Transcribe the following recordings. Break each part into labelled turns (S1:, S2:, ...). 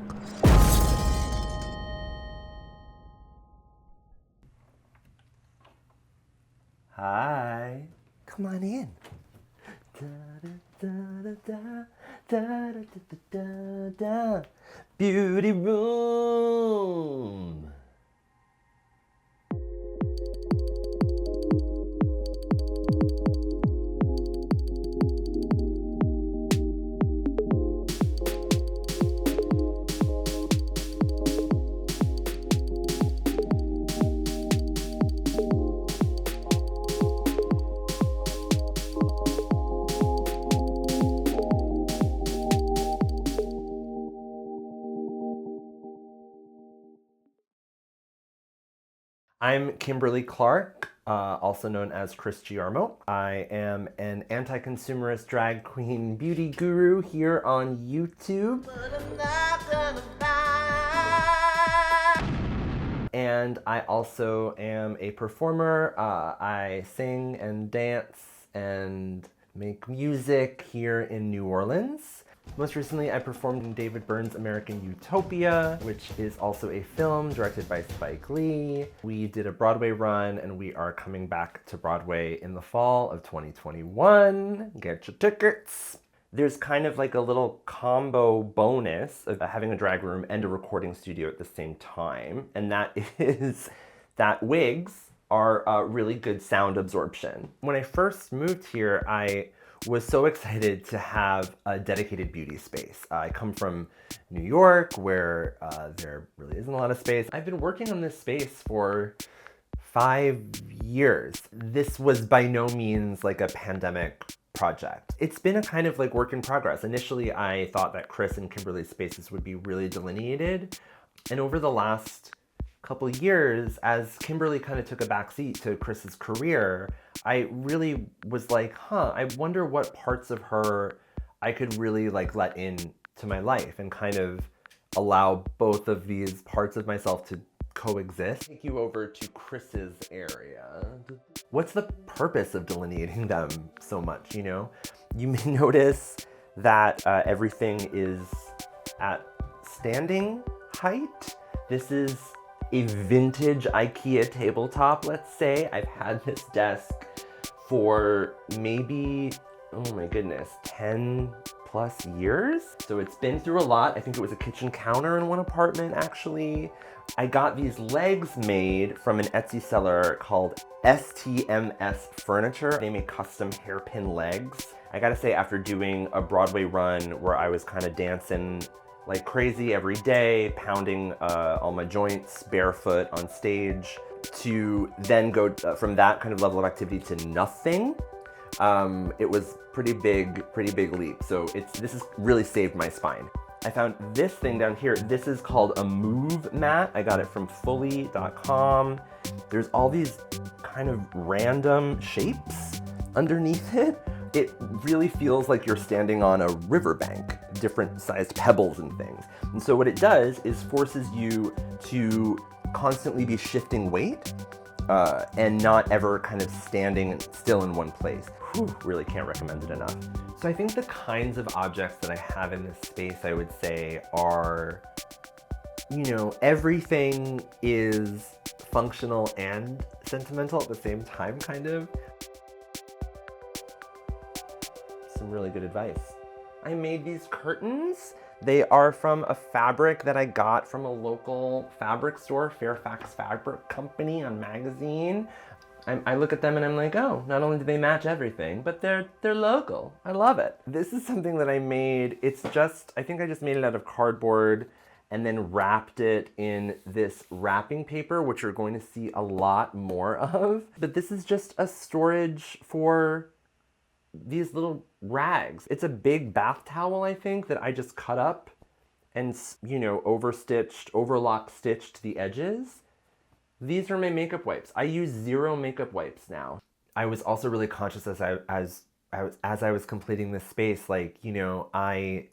S1: Clark. Hi. Come on in. Da, da, da, da, da, da, da, da, da. Beauty room. I'm Kimberly Clark, also known as Chris Giarmo. I am an anti-consumerist drag queen beauty guru here on YouTube. But I'm not gonna buy. And I also am a performer. I sing and dance and make music here in New Orleans. Most recently, I performed in David Byrne's American Utopia, which is also a film directed by Spike Lee. We did a Broadway run, and we are coming back to Broadway in the fall of 2021. Get your tickets. There's kind of like a little combo bonus of having a drag room and a recording studio at the same time, and that is that wigs are really good sound absorption. When I first moved here, I was so excited to have a dedicated beauty space. I come from New York, where there really isn't a lot of space. I've been working on this space for 5 years. This was by no means like a pandemic project. It's been a kind of like work in progress. Initially, I thought that Chris and Kimberly's spaces would be really delineated. And over the last couple years, as Kimberly kind of took a backseat to Chris's career, I really was like, I wonder what parts of her I could really like let in to my life and kind of allow both of these parts of myself to coexist. Take you over to Chris's area. What's the purpose of delineating them so much, you know? You may notice that everything is at standing height. This is a vintage IKEA tabletop, let's say. I've had this desk for maybe, oh my goodness, 10 plus years. So it's been through a lot. I think it was a kitchen counter in one apartment, actually. I got these legs made from an Etsy seller called STMS Furniture. They make custom hairpin legs. I gotta say, after doing a Broadway run where I was kind of dancing like crazy every day, pounding all my joints barefoot on stage, to then go from that kind of level of activity to nothing, it was pretty big leap. So this has really saved my spine. I found this thing down here. This is called a move mat. I got it from fully.com. There's all these kind of random shapes underneath it. It really feels like you're standing on a riverbank, different sized pebbles and things. And so what it does is forces you to constantly be shifting weight and not ever kind of standing still in one place. Whew, really can't recommend it enough. So I think the kinds of objects that I have in this space, I would say, are, you know, everything is functional and sentimental at the same time, kind of. Some really good advice. I made these curtains. They are from a fabric that I got from a local fabric store, Fairfax Fabric Company on Magazine. I look at them and I'm like, oh, not only do they match everything, but they're local. I love it. This is something that I made. It's just, I think I just made it out of cardboard and then wrapped it in this wrapping paper, which you're going to see a lot more of. But this is just a storage for these little rags. It's a big bath towel, I think, that I just cut up and, you know, overlock stitched the edges. These are my makeup wipes. I use 0 makeup wipes now. I was also really conscious as I was completing this space, like, you know, are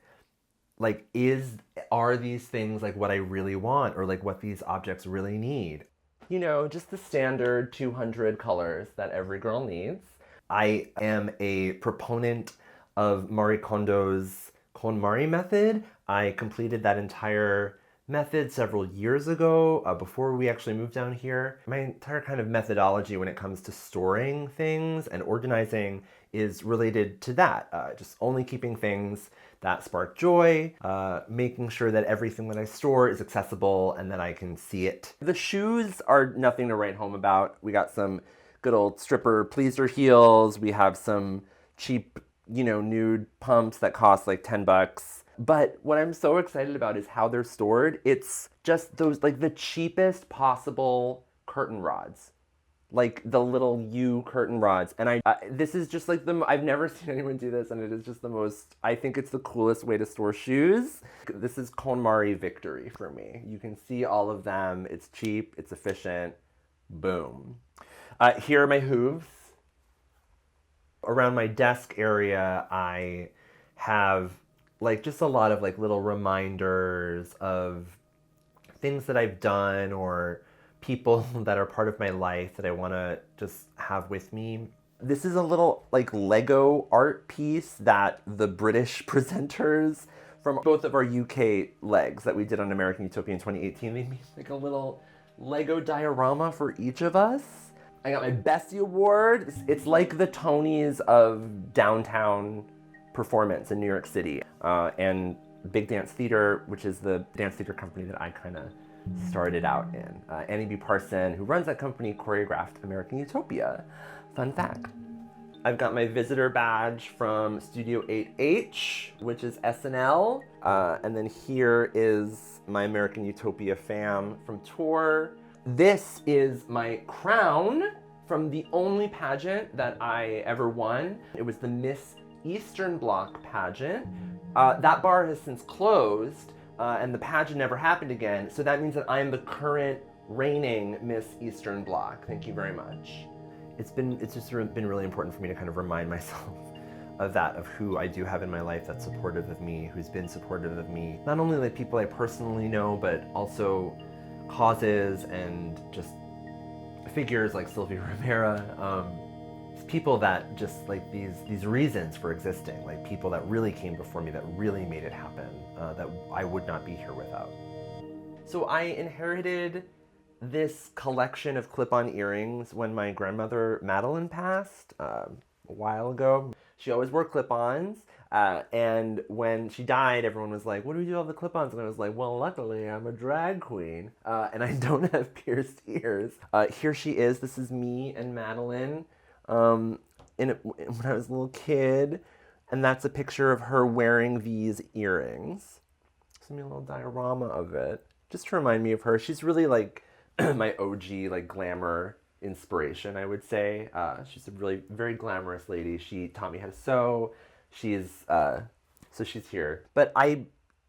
S1: these things like what I really want, or like what these objects really need? You know, just the standard 200 colors that every girl needs. I am a proponent of Marie Kondo's KonMari method. I completed that entire method several years ago, before we actually moved down here. My entire kind of methodology when it comes to storing things and organizing is related to that. Just only keeping things that spark joy, making sure that everything that I store is accessible and that I can see it. The shoes are nothing to write home about. We got some good old stripper pleaser heels. We have some cheap, nude pumps that cost like 10 bucks. But what I'm so excited about is how they're stored. It's just those, like the cheapest possible curtain rods. Like the little U curtain rods. And this is just like I've never seen anyone do this, and it is just the most, I think it's the coolest way to store shoes. This is KonMari victory for me. You can see all of them. It's cheap, it's efficient, boom. Here are my hooves. Around my desk area, I have like just a lot of like little reminders of things that I've done or people that are part of my life that I want to just have with me. This is a little like Lego art piece that the British presenters from both of our UK legs that we did on American Utopia in 2018, they made like a little Lego diorama for each of us. I got my Bestie Award. It's like the Tonys of downtown performance in New York City. And Big Dance Theater, which is the dance theater company that I kind of started out in. Annie B. Parson, who runs that company, choreographed American Utopia. Fun fact. I've got my visitor badge from Studio 8H, which is SNL. And then here is my American Utopia fam from tour. This is my crown from the only pageant that I ever won. It was the Miss Eastern Bloc pageant. That bar has since closed, and the pageant never happened again. So that means that I am the current reigning Miss Eastern Bloc. Thank you very much. It's just been really important for me to kind of remind myself of that, of who I do have in my life that's supportive of me, who's been supportive of me. Not only like people I personally know, but also causes and just figures like Sylvia Rivera. People that just like these reasons for existing, like people that really came before me that really made it happen, that I would not be here without. So I inherited this collection of clip-on earrings when my grandmother Madeline passed a while ago. She always wore clip-ons, and when she died, everyone was like, what do we do with all the clip-ons? And I was like, well, luckily I'm a drag queen, and I don't have pierced ears. Here she is. This is me and Madeline when I was a little kid, and that's a picture of her wearing these earrings. Just a little diorama of it, just to remind me of her. She's really like my OG like glamour inspiration, I would say. She's a really very glamorous lady. She taught me how to sew. So she's here. But I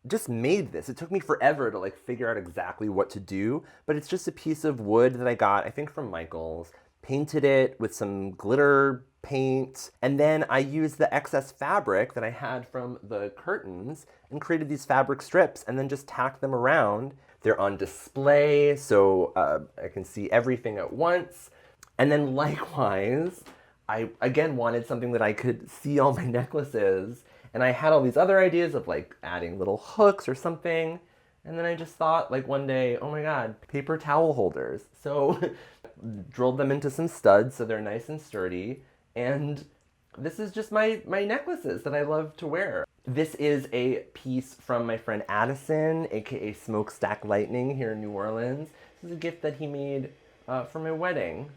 S1: just made this. It took me forever to like figure out exactly what to do, but it's just a piece of wood that I got, I think from Michael's. Painted it with some glitter paint, and then I used the excess fabric that I had from the curtains and created these fabric strips and then just tacked them around. They're on display, so I can see everything at once. And then likewise, I again wanted something that I could see all my necklaces, and I had all these other ideas of like adding little hooks or something. And then I just thought like one day, oh my God, paper towel holders. So drilled them into some studs so they're nice and sturdy. And this is just my necklaces that I love to wear. This is a piece from my friend Addison, aka Smokestack Lightning here in New Orleans. This is a gift that he made for my wedding.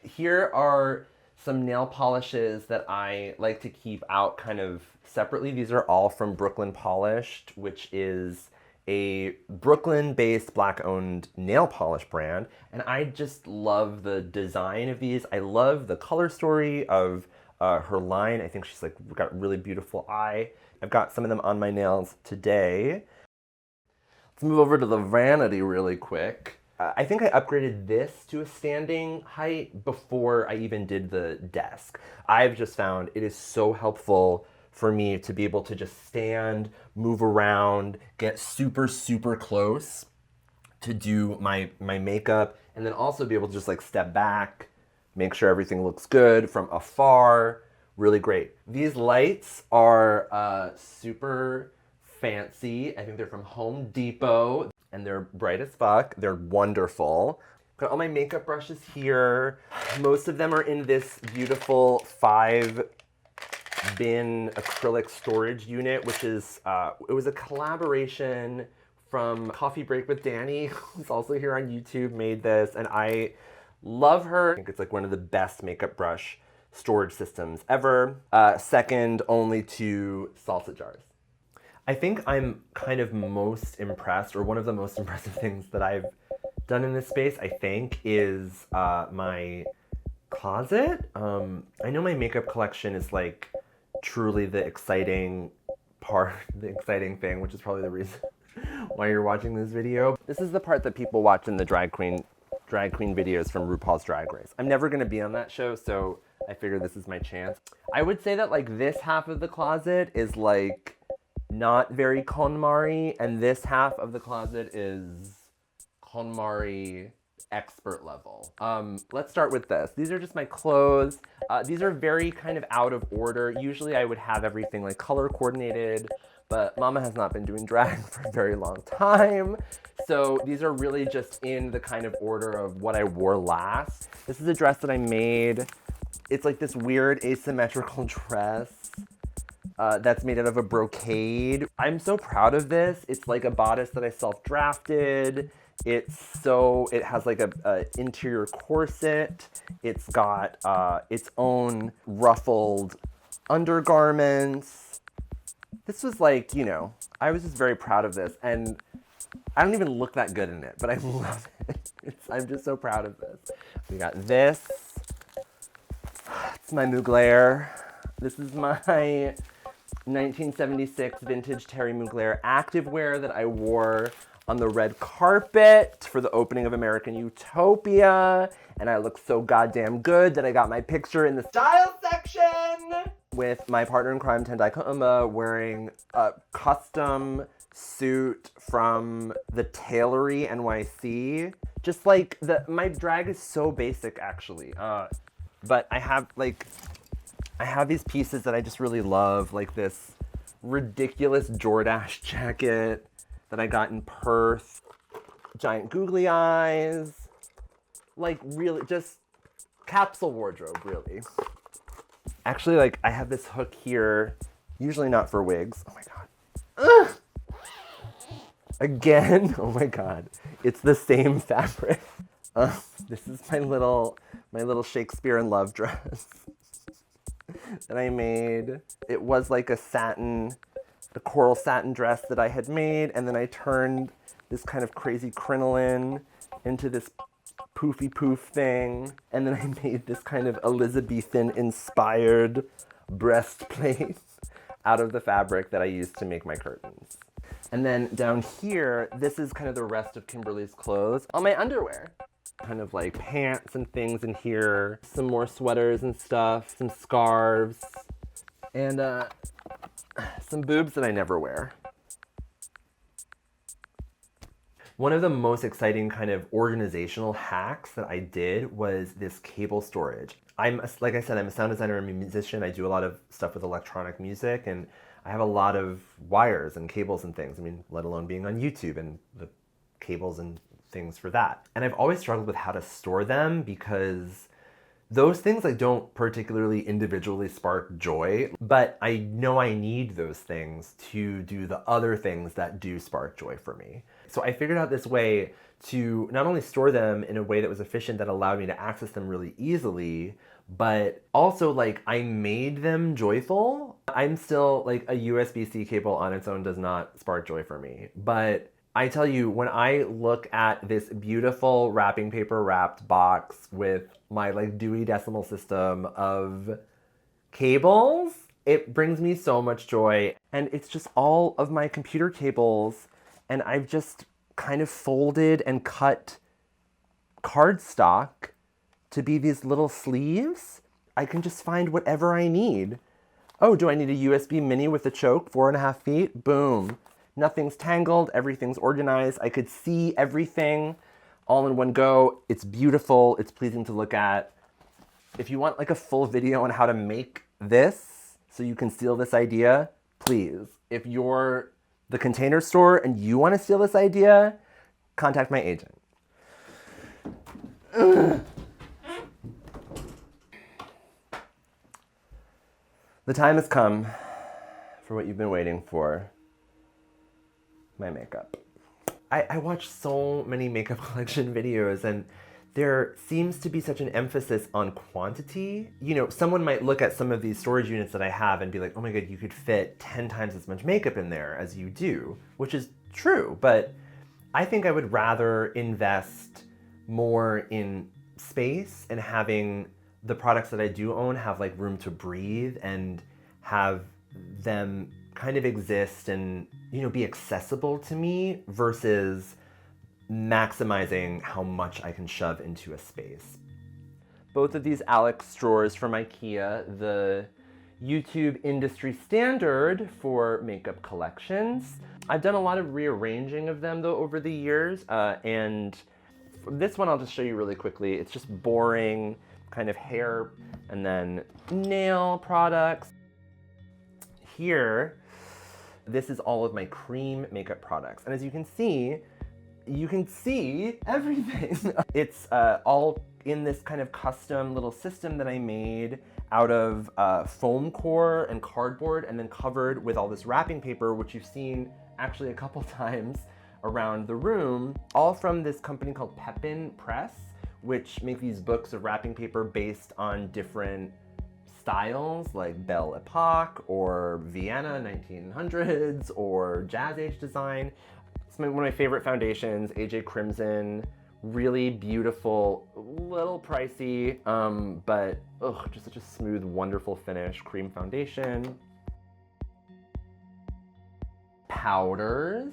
S1: Here are some nail polishes that I like to keep out kind of separately. These are all from Brooklyn Polished, which is a Brooklyn-based Black-owned nail polish brand, and I just love the design of these. I love the color story of her line. I think she's like got a really beautiful eye. I've got some of them on my nails today. Let's move over to the Vanity really quick. I think I upgraded this to a standing height before I even did the desk. I've just found it is so helpful for me to be able to just stand, move around, get super, super close to do my makeup, and then also be able to just like step back, make sure everything looks good from afar really great. These lights are super fancy. I think they're from Home Depot and they're bright as fuck. They're wonderful. Got all my makeup brushes here. Most of them are in this beautiful 5-bin acrylic storage unit, which is, it was a collaboration from Coffee Break with Danny, who's also here on YouTube, made this, and I love her. I think it's like one of the best makeup brush storage systems ever. Second only to salsa jars. I think I'm kind of most impressed, or one of the most impressive things that I've done in this space, I think, is my closet. I know my makeup collection is like truly the exciting part, the exciting thing, which is probably the reason why you're watching this video. This is the part that people watch in the drag queen videos from RuPaul's Drag Race. I'm never gonna be on that show, so I figure this is my chance. I would say that like this half of the closet is like not very KonMari, and this half of the closet is KonMari expert level. Let's start with this. These are just my clothes. These are very kind of out of order. Usually I would have everything like color coordinated, but Mama has not been doing drag for a very long time. So these are really just in the kind of order of what I wore last. This is a dress that I made. It's like this weird asymmetrical dress that's made out of a brocade. I'm so proud of this. It's like a bodice that I self-drafted. It has like a interior corset. It's got its own ruffled undergarments. This was like, you know, I was just very proud of this, and I don't even look that good in it, but I love it. I'm just so proud of this. We got this. It's my Mugler. This is my 1976 vintage Terry Mugler activewear that I wore on the red carpet for the opening of American Utopia, and I look so goddamn good that I got my picture in the style section with my partner in crime, Tendai Kauma, wearing a custom suit from the Tailory NYC. Just like, my drag is so basic, actually. But I have these pieces that I just really love, like this ridiculous Jordache jacket that I got in Perth, giant googly eyes, like really just capsule wardrobe, really. Actually, like I have this hook here, usually not for wigs. Oh my God. Ugh! Again, oh my God, it's the same fabric. This is my little Shakespeare in Love dress that I made. It was like a coral satin dress that I had made, and then I turned this kind of crazy crinoline into this poofy poof thing, and then I made this kind of Elizabethan inspired breastplate out of the fabric that I used to make my curtains. And then down here, this is kind of the rest of Kimberly's clothes. All my underwear. Kind of like pants and things in here, some more sweaters and stuff, some scarves, and some boobs that I never wear. One of the most exciting kind of organizational hacks that I did was this cable storage. Like I said, I'm a sound designer and a musician. I do a lot of stuff with electronic music, and I have a lot of wires and cables and things. I mean, let alone being on YouTube and the cables and things for that. And I've always struggled with how to store them because those things like don't particularly individually spark joy, but I know I need those things to do the other things that do spark joy for me. So I figured out this way to not only store them in a way that was efficient that allowed me to access them really easily, but also like I made them joyful. I'm still like a USB-C cable on its own does not spark joy for me, but I tell you, when I look at this beautiful wrapping paper wrapped box with my like Dewey Decimal System of cables, it brings me so much joy. And it's just all of my computer cables, and I've just kind of folded and cut cardstock to be these little sleeves. I can just find whatever I need. Oh, do I need a USB mini with a choke, 4.5 feet? Boom. Nothing's tangled, everything's organized. I could see everything all in one go. It's beautiful, it's pleasing to look at. If you want like a full video on how to make this so you can steal this idea, please. If you're the Container Store and you want to steal this idea, contact my agent. Ugh. The time has come for what you've been waiting for, my makeup. I watch so many makeup collection videos, and there seems to be such an emphasis on quantity. You know, someone might look at some of these storage units that I have and be like, oh my God, you could fit 10 times as much makeup in there as you do, which is true, but I think I would rather invest more in space and having the products that I do own have like room to breathe and have them kind of exist and, you know, be accessible to me versus maximizing how much I can shove into a space. Both of these Alex drawers from IKEA, the YouTube industry standard for makeup collections. I've done a lot of rearranging of them though over the years, and this one I'll just show you really quickly. It's just boring kind of hair and then nail products. Here, this is all of my cream makeup products. And as you can see everything. It's all in this kind of custom little system that I made out of foam core and cardboard and then covered with all this wrapping paper, which you've seen actually a couple times around the room, all from this company called Pepin Press, which make these books of wrapping paper based on different styles like Belle Epoque or Vienna 1900s or Jazz Age design. It's one of my favorite foundations, AJ Crimson, really beautiful, little pricey, but just such a smooth, wonderful finish cream foundation. Powders.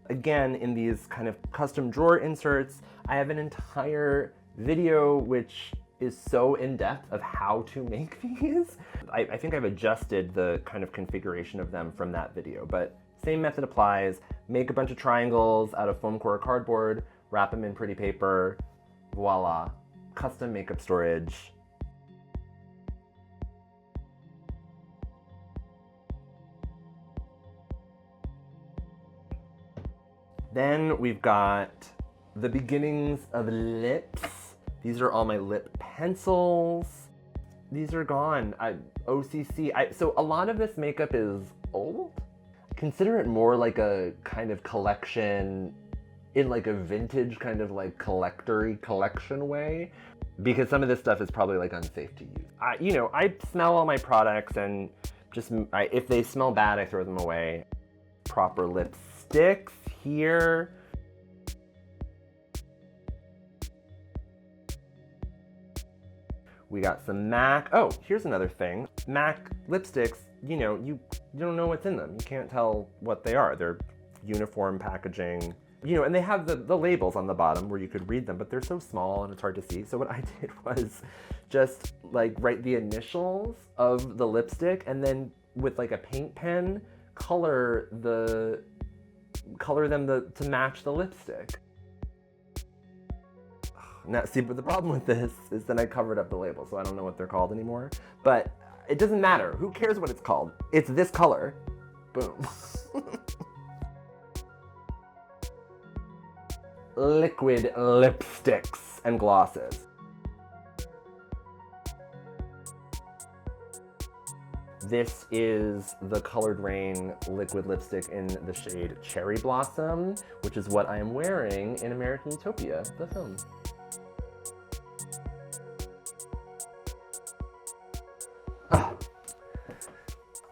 S1: Again, in these kind of custom drawer inserts, I have an entire video which is so in-depth of how to make these. I think I've adjusted the kind of configuration of them from that video, but same method applies. Make a bunch of triangles out of foam core cardboard, wrap them in pretty paper, voila, custom makeup storage. Then we've got the beginnings of lips. These are all my lip pencils. These are gone. OCC. So a lot of this makeup is old. Consider it more like a kind of collection in like a vintage kind of like collector-y collection way, because some of this stuff is probably like unsafe to use. I smell all my products and just, if they smell bad, I throw them away. Proper lipsticks here. We got some MAC. Oh, here's another thing. MAC lipsticks, you don't know what's in them. You can't tell what they are. They're uniform packaging, and they have the labels on the bottom where you could read them, but they're so small and it's hard to see. So what I did was just like write the initials of the lipstick and then with like a paint pen, color them to match the lipstick. Now, see, but the problem with this is then I covered up the label, so I don't know what they're called anymore. But it doesn't matter. Who cares what it's called? It's this color. Boom. Liquid lipsticks and glosses. This is the Colored Rain liquid lipstick in the shade Cherry Blossom, which is what I am wearing in American Utopia, the film.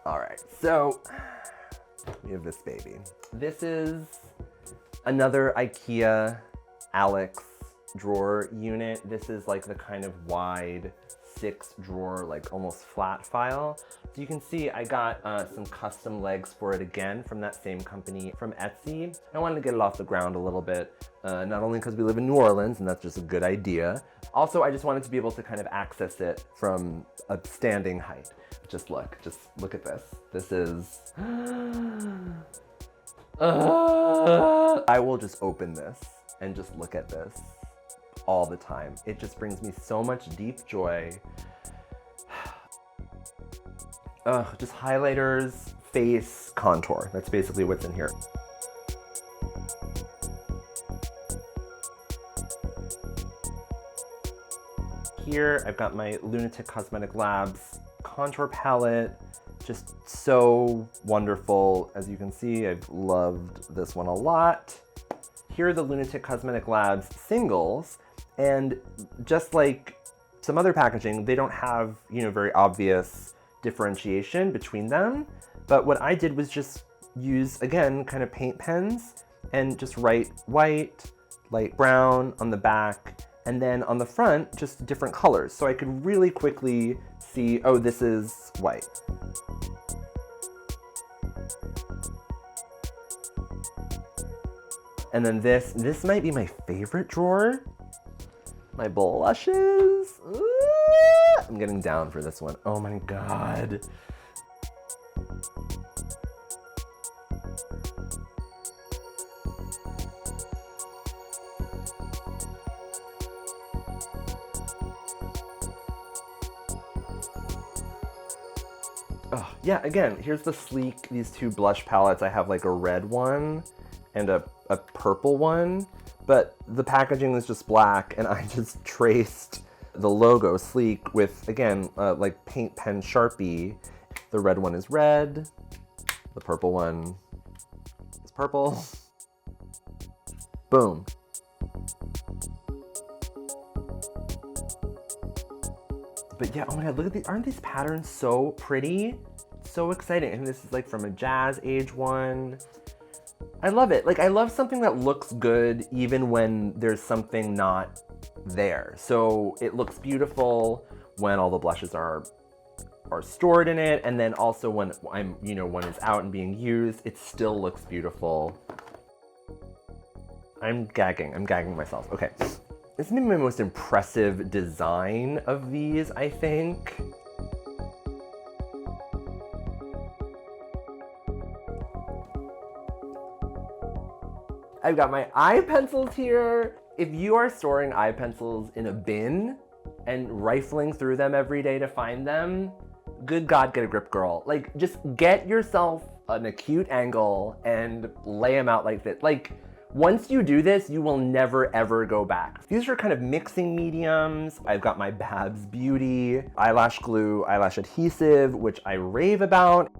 S1: All right, so we have this baby. This is another IKEA Alex drawer unit. This is like the kind of wide 6-drawer, like almost flat file. So you can see I got some custom legs for it again from that same company from Etsy. I wanted to get it off the ground a little bit, not only because we live in New Orleans and that's just a good idea. Also, I just wanted to be able to kind of access it from a standing height. Just look at this. This is, I will just open this and just look at this all the time. It just brings me so much deep joy. Just highlighters, face, contour. That's basically what's in here. Here, I've got my Lunatic Cosmetic Labs contour palette. Just so wonderful. As you can see, I've loved this one a lot. Here are the Lunatic Cosmetic Labs singles, and just like some other packaging, they don't have, you know, very obvious differentiation between them. But what I did was just use, again, kind of paint pens and just write white, light brown on the back, and then on the front, just different colors. So I could really quickly see, oh, this is white. And then this might be my favorite drawer. My blushes. I'm getting down for this one. Oh my God. Oh, yeah, again, here's the sleek, these two blush palettes. I have like a red one and a purple one, but the packaging is just black, and I just traced the logo sleek with, again, like paint pen Sharpie. The red one is red, the purple one is purple. Boom. But yeah, oh my God, look at these, aren't these patterns so pretty? So exciting. And this is like from a Jazz Age one. I love it. Like, I love something that looks good even when there's something not there. So it looks beautiful when all the blushes are stored in it, and then also when when it's out and being used, it still looks beautiful. I'm gagging myself. Okay. This is maybe my most impressive design of these, I think. I've got my eye pencils here. If you are storing eye pencils in a bin and rifling through them every day to find them, good God, get a grip, girl. Like, just get yourself an acute angle and lay them out like this. Like, once you do this, you will never ever go back. These are kind of mixing mediums. I've got my Babs Beauty eyelash glue, eyelash adhesive, which I rave about.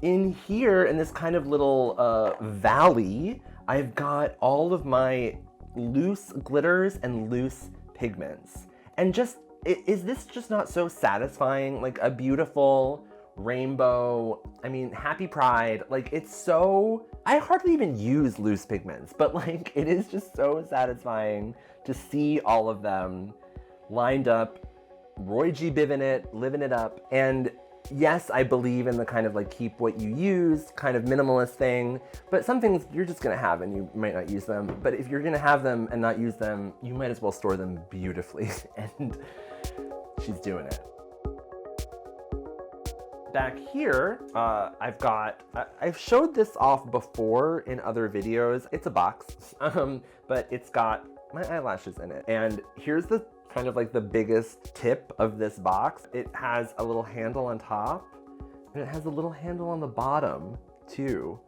S1: In here, in this kind of little valley, I've got all of my loose glitters and loose pigments. And just, is this just not so satisfying? Like a beautiful rainbow, I mean, happy pride. Like, it's so, I hardly even use loose pigments, but like, it is just so satisfying to see all of them lined up, Roy G. Biven it, living it up. And yes, I believe in the kind of like keep what you use kind of minimalist thing, but some things you're just gonna have and you might not use them. But if you're gonna have them and not use them, you might as well store them beautifully. And she's doing it. Back here, I've showed this off before in other videos. It's a box, but it's got my eyelashes in it. And here's the kind of like the biggest tip of this box. It has a little handle on top, and it has a little handle on the bottom too.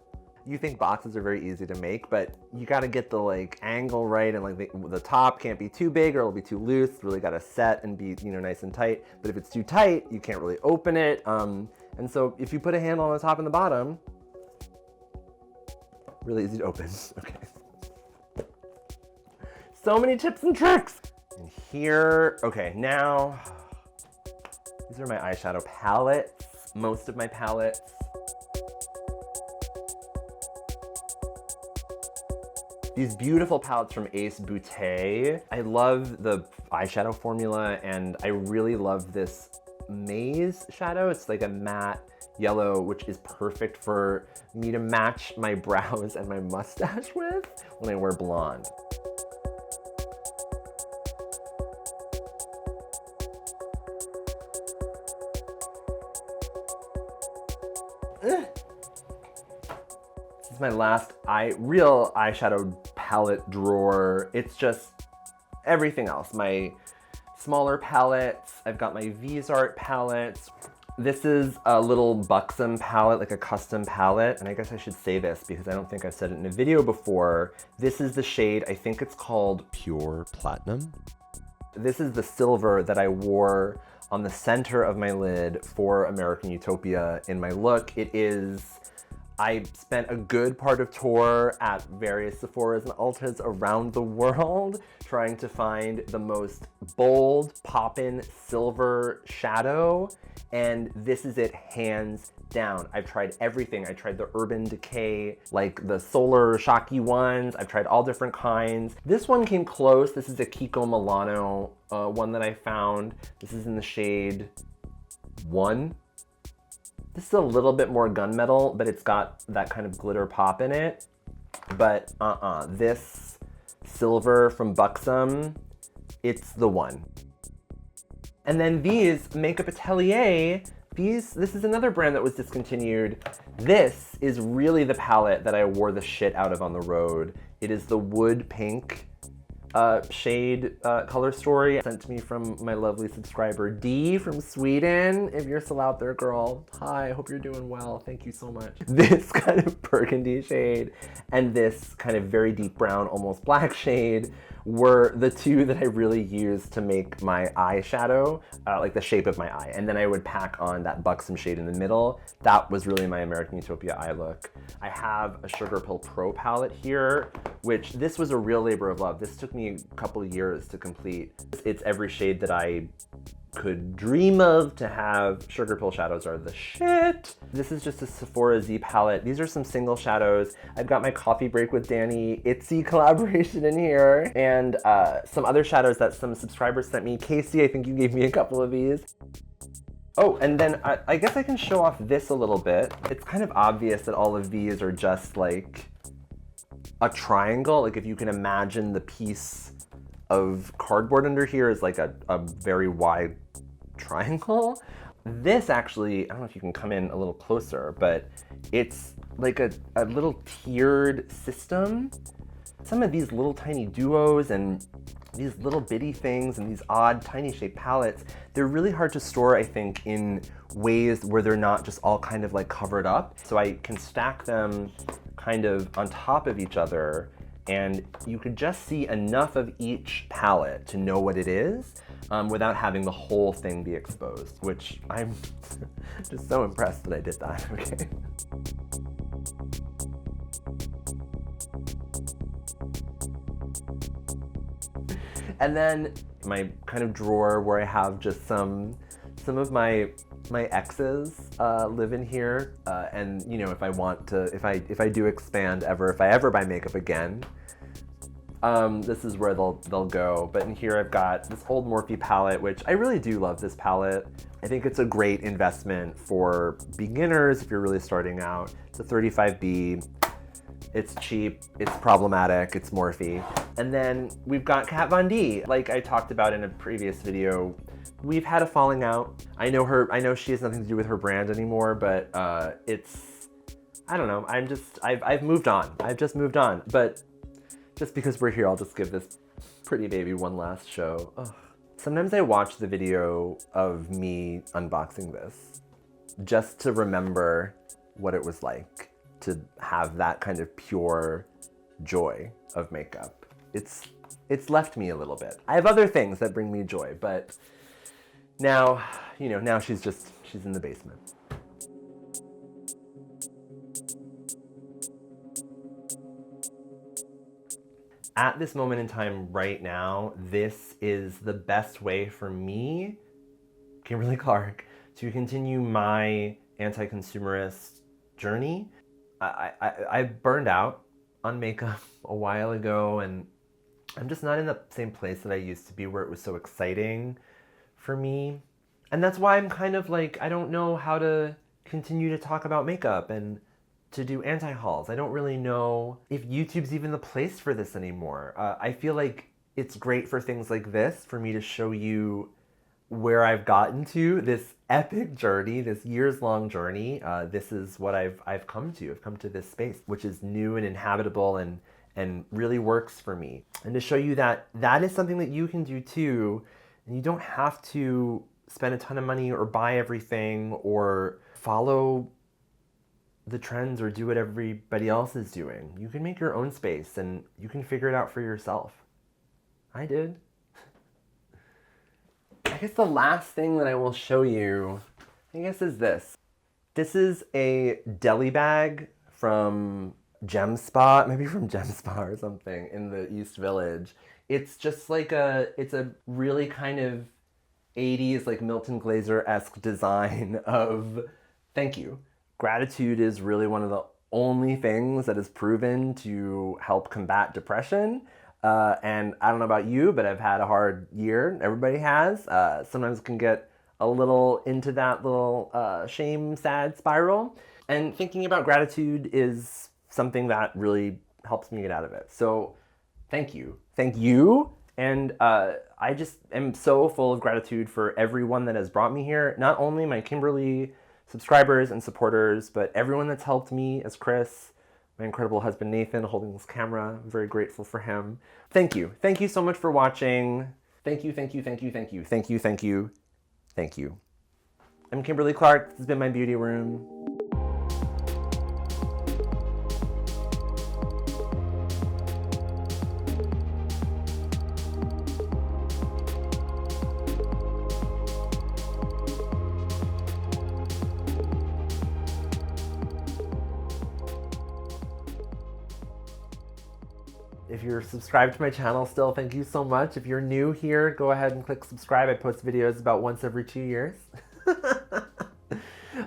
S1: You think boxes are very easy to make, but you gotta get the like angle right, and like the top can't be too big or it'll be too loose. It's really gotta set and be, you know, nice and tight. But if it's too tight, you can't really open it. And so if you put a handle on the top and the bottom, really easy to open. Okay. So many tips and tricks. And here, okay, now, these are my eyeshadow palettes, most of my palettes. These beautiful palettes from Ace Boutte. I love the eyeshadow formula, and I really love this Maze shadow. It's like a matte yellow, which is perfect for me to match my brows and my mustache with when I wear blonde. This is my last real eyeshadow palette drawer. It's just everything else. My smaller palettes. I've got my V's Art palettes. This is a little buxom palette, like a custom palette. And I guess I should say this because I don't think I've said it in a video before. This is the shade, I think it's called Pure Platinum. This is the silver that I wore on the center of my lid for American Utopia in my look. I spent a good part of tour at various Sephoras and Ultas around the world trying to find the most bold, poppin' silver shadow, and this is it hands down. I've tried everything. I tried the Urban Decay, like the Solar Shocky ones. I've tried all different kinds. This one came close. This is a Kiko Milano one that I found. This is in the shade 1. This is a little bit more gunmetal, but it's got that kind of glitter pop in it. But this silver from Buxom, it's the one. And then these, Makeup Atelier, this is another brand that was discontinued. This is really the palette that I wore the shit out of on the road. It is the Wood Pink shade color story sent to me from my lovely subscriber D from Sweden. If you're still out there, girl, hi, hope you're doing well. Thank you so much. This kind of burgundy shade and this kind of very deep brown, almost black shade were the two that I really used to make my eyeshadow, like the shape of my eye. And then I would pack on that buxom shade in the middle. That was really my American Utopia eye look. I have a Sugar Pill Pro palette here, which this was a real labor of love. This took me a couple of years to complete. It's every shade that I could dream of to have. Sugar Pill shadows are the shit. This is just a Sephora Z palette. These are some single shadows. I've got my Coffee Break with Danny Itsy collaboration in here, and some other shadows that some subscribers sent me. Casey, I think you gave me a couple of these. Oh, and then I guess I can show off this a little bit. It's kind of obvious that all of these are just like a triangle. Like if you can imagine the piece of cardboard under here is like a very wide triangle. This actually, I don't know if you can come in a little closer, but it's like a little tiered system. Some of these little tiny duos and these little bitty things and these odd tiny shaped palettes, they're really hard to store, I think, in ways where they're not just all kind of like covered up. So I can stack them kind of on top of each other, and you could just see enough of each palette to know what it is without having the whole thing be exposed, which I'm just so impressed that I did that, okay? And then my kind of drawer where I have just some of my exes live in here, and you know, if I want to, if I do expand ever, if I ever buy makeup again, this is where they'll go. But in here I've got this old Morphe palette, which I really do love this palette. I think it's a great investment for beginners if you're really starting out. It's a 35B. It's cheap, it's problematic, it's Morphe. And then we've got Kat Von D. Like I talked about in a previous video, we've had a falling out. I know she has nothing to do with her brand anymore, but I don't know, I've moved on. I've just moved on. But just because we're here, I'll just give this pretty baby one last show. Ugh. Sometimes I watch the video of me unboxing this just to remember what it was like to have that kind of pure joy of makeup. It's left me a little bit. I have other things that bring me joy, but now, you know, now she's in the basement. At this moment in time right now, this is the best way for me, Kimberly Clark, to continue my anti-consumerist journey. I burned out on makeup a while ago, and I'm just not in the same place that I used to be where it was so exciting for me. And that's why I'm kind of like, I don't know how to continue to talk about makeup and to do anti-hauls. I don't really know if YouTube's even the place for this anymore. I feel like it's great for things like this, for me to show you where I've gotten to, this epic journey, this years-long journey. This is what I've come to. I've come to this space, which is new and inhabitable and really works for me. And to show you that that is something that you can do too, and you don't have to spend a ton of money or buy everything or follow the trends or do what everybody else is doing. You can make your own space and you can figure it out for yourself. I did. I guess the last thing that I will show you, I guess, is this. This is a deli bag from Gem Spa, maybe from Gem Spa or something in the East Village. It's just like it's a really kind of 80s, like Milton Glaser-esque design of thank you. Gratitude is really one of the only things that is proven to help combat depression. And I don't know about you, but I've had a hard year. Everybody has. Sometimes can get a little into that little shame, sad spiral. And thinking about gratitude is something that really helps me get out of it. So thank you. Thank you. And I just am so full of gratitude for everyone that has brought me here. Not only my Kimberly subscribers and supporters, but everyone that's helped me as Chris, my incredible husband Nathan holding this camera. I'm very grateful for him. Thank you. Thank you so much for watching. Thank you, thank you, thank you, thank you, thank you, thank you, thank you. I'm Kimberly Clark. This has been my beauty room. If you're subscribed to my channel still, thank you so much. If you're new here, go ahead and click subscribe. I post videos about once every 2 years.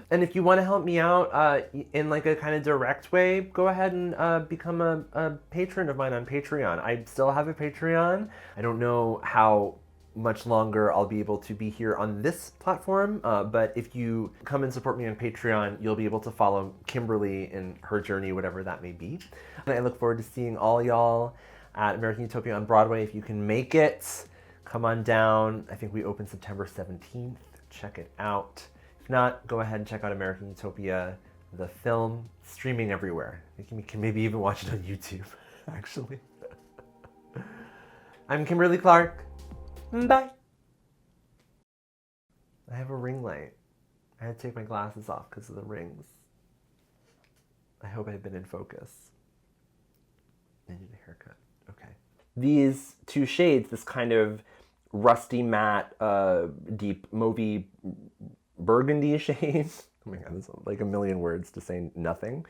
S1: And if you want to help me out in like a kind of direct way, go ahead and become a patron of mine on Patreon. I still have a Patreon. I don't know how much longer I'll be able to be here on this platform, but if you come and support me on Patreon, you'll be able to follow Kimberly in her journey, whatever that may be. And I look forward to seeing all y'all at American Utopia on Broadway. If you can make it, come on down. I think we open September 17th. Check it out. If not, go ahead and check out American Utopia, the film, streaming everywhere. I think you can maybe even watch it on YouTube, actually. I'm Kimberly Clark. Bye. I have a ring light. I had to take my glasses off because of the rings. I hope I've been in focus. I need a haircut. Okay. These two shades, this kind of rusty matte, deep mauvey burgundy shade. Oh my god, this is like a million words to say nothing.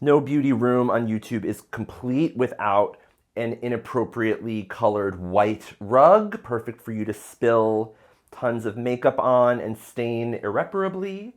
S1: No beauty room on YouTube is complete without an inappropriately colored white rug, perfect for you to spill tons of makeup on and stain irreparably.